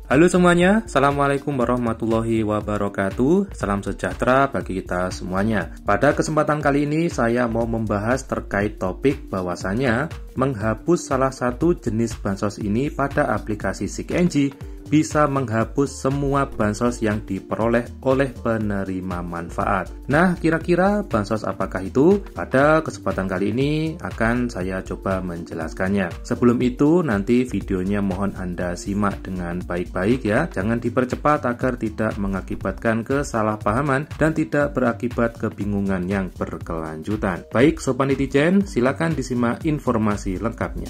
Halo semuanya, Assalamualaikum warahmatullahi wabarakatuh. Salam sejahtera bagi kita semuanya. Pada kesempatan kali ini saya mau membahas terkait topik bahwasanya menghapus salah satu jenis bansos ini pada aplikasi SIGNG bisa menghapus semua bansos yang diperoleh oleh penerima manfaat. Nah, kira-kira bansos apakah itu? Pada kesempatan kali ini akan saya coba menjelaskannya. Sebelum itu, nanti videonya mohon Anda simak dengan baik-baik ya. Jangan dipercepat agar tidak mengakibatkan kesalahpahaman dan tidak berakibat kebingungan yang berkelanjutan. Baik, Sobat Netizen, silakan disimak informasi lengkapnya.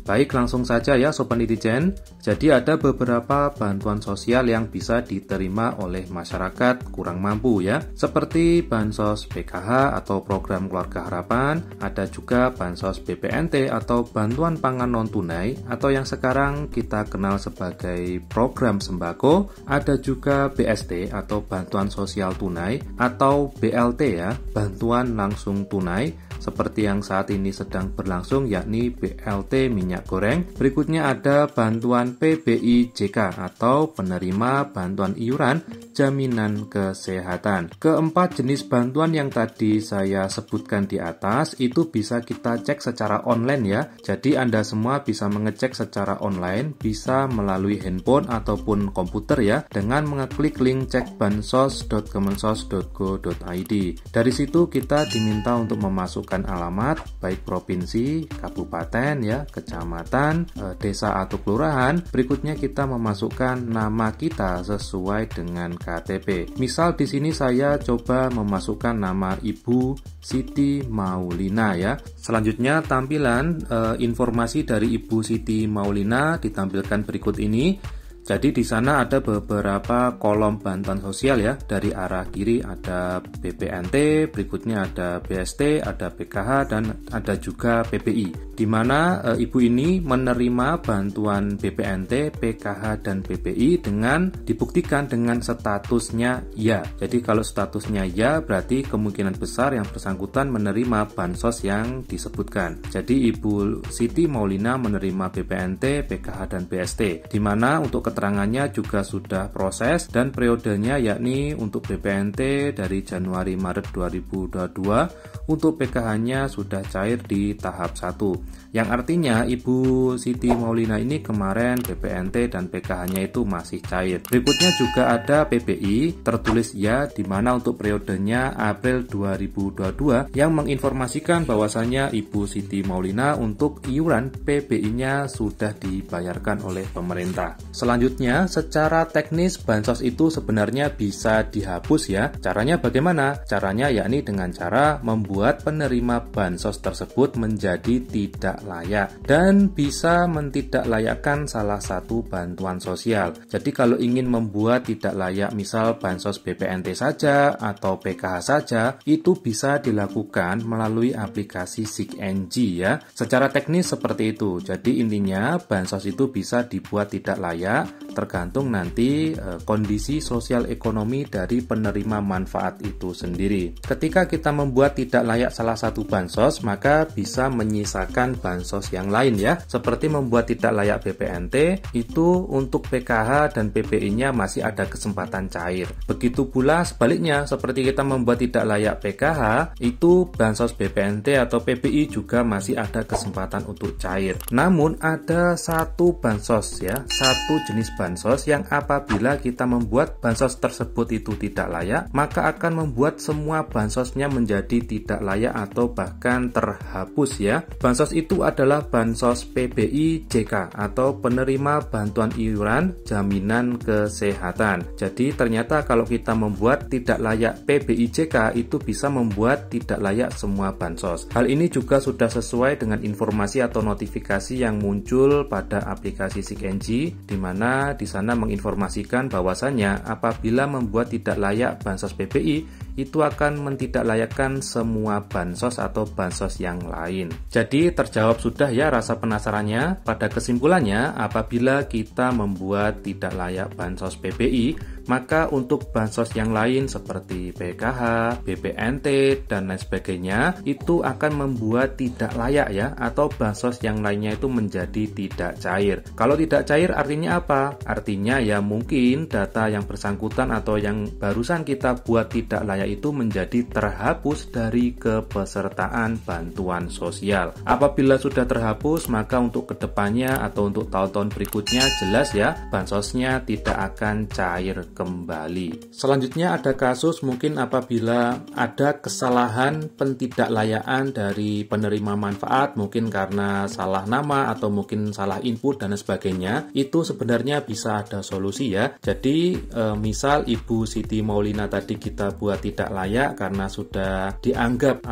Baik, langsung saja ya Sobat Netizen. Jadi ada beberapa bantuan sosial yang bisa diterima oleh masyarakat kurang mampu ya. Seperti bansos PKH atau program keluarga harapan, ada juga bansos BPNT atau bantuan pangan non tunai atau yang sekarang kita kenal sebagai program sembako, ada juga BST atau bantuan sosial tunai atau BLT ya, bantuan langsung tunai seperti yang saat ini sedang berlangsung yakni BLT minyak goreng. Berikutnya ada bantuan PBIJK atau penerima bantuan iuran jaminan kesehatan. Keempat jenis bantuan yang tadi saya sebutkan di atas itu bisa kita cek secara online ya. Jadi Anda semua bisa mengecek secara online, bisa melalui handphone ataupun komputer ya, dengan mengeklik link cekbansos.kemensos.go.id. Dari situ kita diminta untuk memasukkan alamat baik provinsi, kabupaten ya, kecamatan, desa atau kelurahan. Berikutnya kita memasukkan nama kita sesuai dengan KTP. Misal di sini saya coba memasukkan nama Ibu Siti Maulina ya. Selanjutnya tampilan informasi dari Ibu Siti Maulina ditampilkan berikut ini. Jadi di sana ada beberapa kolom bantuan sosial ya. Dari arah kiri ada BPNT, berikutnya ada BST, ada PKH dan ada juga PPI. Di mana ibu ini menerima bantuan BPNT, PKH dan PPI dengan dibuktikan dengan statusnya ya. Jadi kalau statusnya ya berarti kemungkinan besar yang bersangkutan menerima bansos yang disebutkan. Jadi Ibu Siti Maulina menerima BPNT, PKH dan BST. Di mana untuk keterangannya juga sudah proses dan periodenya yakni untuk BPNT dari Januari-Maret 2022, untuk PKH-nya sudah cair di tahap 1. Yang artinya Ibu Siti Maulina ini kemarin BPNT dan PKH-nya itu masih cair. Berikutnya juga ada PPI tertulis ya, di mana untuk periodenya April 2022 yang menginformasikan bahwasannya Ibu Siti Maulina untuk iuran PPI-nya sudah dibayarkan oleh pemerintah. Selanjutnya, secara teknis bansos itu sebenarnya bisa dihapus ya. Caranya bagaimana? Caranya yakni dengan cara membuat penerima bansos tersebut menjadi tidak layak dan bisa mentidaklayakkan salah satu bantuan sosial. Jadi kalau ingin membuat tidak layak misal bansos BPNT saja atau PKH saja, itu bisa dilakukan melalui aplikasi SIGNG ya. Secara teknis seperti itu. Jadi intinya bansos itu bisa dibuat tidak layak tergantung nanti kondisi sosial ekonomi dari penerima manfaat itu sendiri. Ketika kita membuat tidak layak salah satu bansos, maka bisa menyisakan bansos yang lain ya. Seperti membuat tidak layak BPNT, itu untuk PKH dan PPI-nya masih ada kesempatan cair. Begitu pula sebaliknya, seperti kita membuat tidak layak PKH, itu bansos BPNT atau PPI juga masih ada kesempatan untuk cair. Namun ada satu bansos ya, satu jenis bansos yang apabila kita membuat bansos tersebut itu tidak layak, maka akan membuat semua bansosnya menjadi tidak layak atau bahkan terhapus ya. Bansos itu adalah bansos PBIJK atau penerima bantuan iuran jaminan kesehatan. Jadi ternyata kalau kita membuat tidak layak PBIJK itu bisa membuat tidak layak semua bansos. Hal ini juga sudah sesuai dengan informasi atau notifikasi yang muncul pada aplikasi SIGNG, di mana di sana menginformasikan bahwasannya apabila membuat tidak layak bansos PPI itu akan mentidaklayakkan semua bansos atau bansos yang lain. Jadi terjawab sudah ya rasa penasarannya. Pada kesimpulannya, apabila kita membuat tidak layak bansos PBI, maka untuk bansos yang lain seperti PKH, BPNT, dan lain sebagainya itu akan membuat tidak layak ya, atau bansos yang lainnya itu menjadi tidak cair. Kalau tidak cair artinya apa? Artinya ya mungkin data yang bersangkutan atau yang barusan kita buat tidak layak itu menjadi terhapus dari kepesertaan bantuan sosial. Apabila sudah terhapus, maka untuk kedepannya atau untuk tahun-tahun berikutnya jelas ya bansosnya tidak akan cair kembali. Selanjutnya ada kasus mungkin apabila ada kesalahan pentidaklayaan dari penerima manfaat, mungkin karena salah nama atau mungkin salah input dan sebagainya. Itu sebenarnya bisa ada solusi ya. Jadi misal Ibu Siti Maulina tadi kita buat tidak layak karena sudah dianggap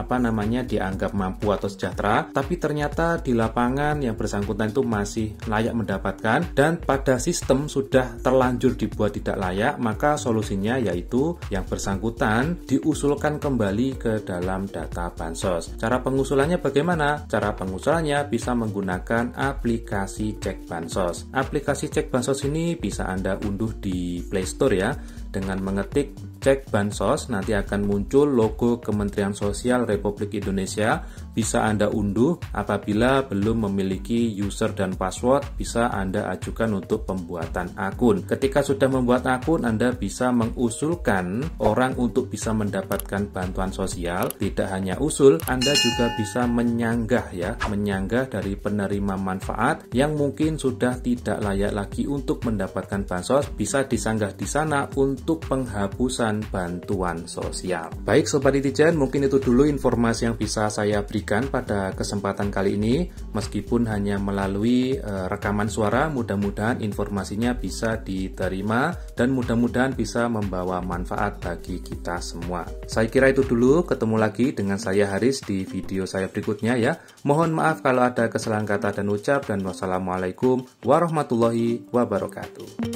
dianggap mampu atau sejahtera, tapi ternyata di lapangan yang bersangkutan itu masih layak mendapatkan dan pada sistem sudah terlanjur dibuat tidak layak, maka solusinya yaitu yang bersangkutan diusulkan kembali ke dalam data bansos. Cara pengusulannya bagaimana? Cara pengusulannya bisa menggunakan aplikasi Cek Bansos. Aplikasi Cek Bansos ini bisa Anda unduh di Play Store ya. Dengan mengetik Cek Bansos, nanti akan muncul logo Kementerian Sosial Republik Indonesia. Bisa Anda unduh. Apabila belum memiliki user dan password, bisa Anda ajukan untuk pembuatan akun. Ketika sudah membuat akun, Anda bisa mengusulkan orang untuk bisa mendapatkan bantuan sosial. Tidak hanya usul, Anda juga bisa menyanggah dari penerima manfaat yang mungkin sudah tidak layak lagi untuk mendapatkan bansos, bisa disanggah di sana untuk penghapusan bantuan sosial. Baik Sobat Netizen, mungkin itu dulu informasi yang bisa saya berikan pada kesempatan kali ini. Meskipun hanya melalui rekaman suara, mudah-mudahan informasinya bisa diterima dan mudah-mudahan bisa membawa manfaat bagi kita semua. Saya kira itu dulu, ketemu lagi dengan saya Haris di video saya berikutnya ya. Mohon maaf kalau ada kesalahan kata dan ucap, dan wassalamualaikum warahmatullahi wabarakatuh.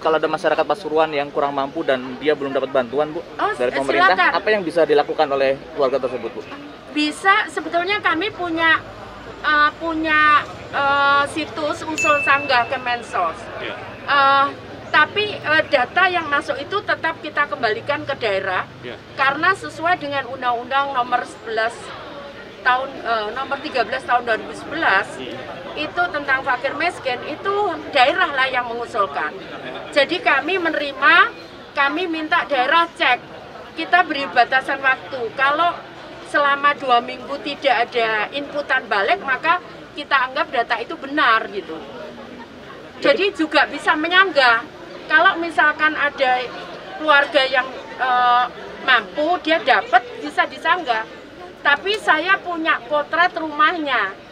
Kalau ada masyarakat Pasuruan yang kurang mampu dan dia belum dapat bantuan, Bu, dari pemerintah, silakan. Apa yang bisa dilakukan oleh keluarga tersebut, Bu? Bisa, sebetulnya kami punya situs usul sanggah Kemensos. Tapi data yang masuk itu tetap kita kembalikan ke daerah, karena sesuai dengan Undang-Undang nomor 13 tahun 2011 itu tentang fakir miskin, itu daerah lah yang mengusulkan. Jadi kami minta daerah cek, kita beri batasan waktu. Kalau selama 2 minggu tidak ada inputan balik, maka kita anggap data itu benar gitu. Jadi juga bisa menyanggah. Kalau misalkan ada keluarga yang mampu, dia dapat, bisa disanggah. Tapi saya punya potret rumahnya.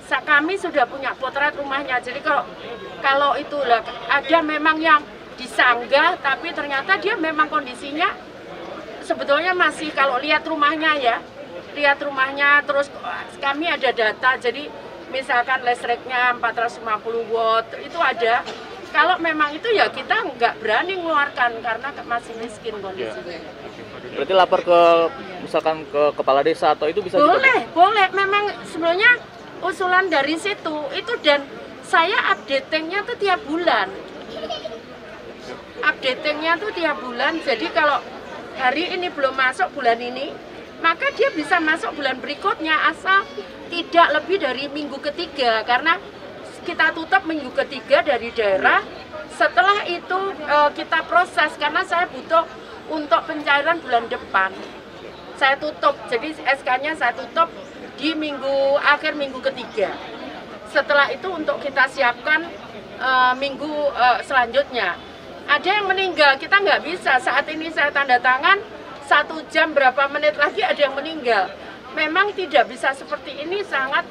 Kami sudah punya potret rumahnya. Jadi kalau itulah ada memang yang disanggah, tapi ternyata dia memang kondisinya sebetulnya masih, kalau lihat rumahnya ya, terus kami ada data. Jadi misalkan listriknya 450 watt itu ada. Kalau memang itu ya kita nggak berani mengeluarkan karena masih miskin kondisinya. Berarti lapor ke misalkan ke kepala desa atau itu bisa boleh. Memang sebenarnya usulan dari situ itu, dan saya updatingnya tuh tiap bulan. Jadi kalau hari ini belum masuk bulan ini, maka dia bisa masuk bulan berikutnya asal tidak lebih dari minggu ketiga, karena kita tutup minggu ketiga dari daerah. Setelah itu kita proses, karena saya butuh untuk pencairan bulan depan. Saya tutup, jadi SK-nya saya tutup di akhir minggu ketiga. Setelah itu untuk kita siapkan minggu selanjutnya. Ada yang meninggal, kita nggak bisa. Saat ini saya tanda tangan, 1 jam berapa menit lagi ada yang meninggal. Memang tidak bisa seperti ini, sangat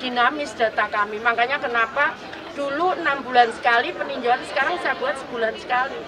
dinamis data kami. Makanya kenapa dulu 6 bulan sekali peninjauan, sekarang saya buat sebulan sekali.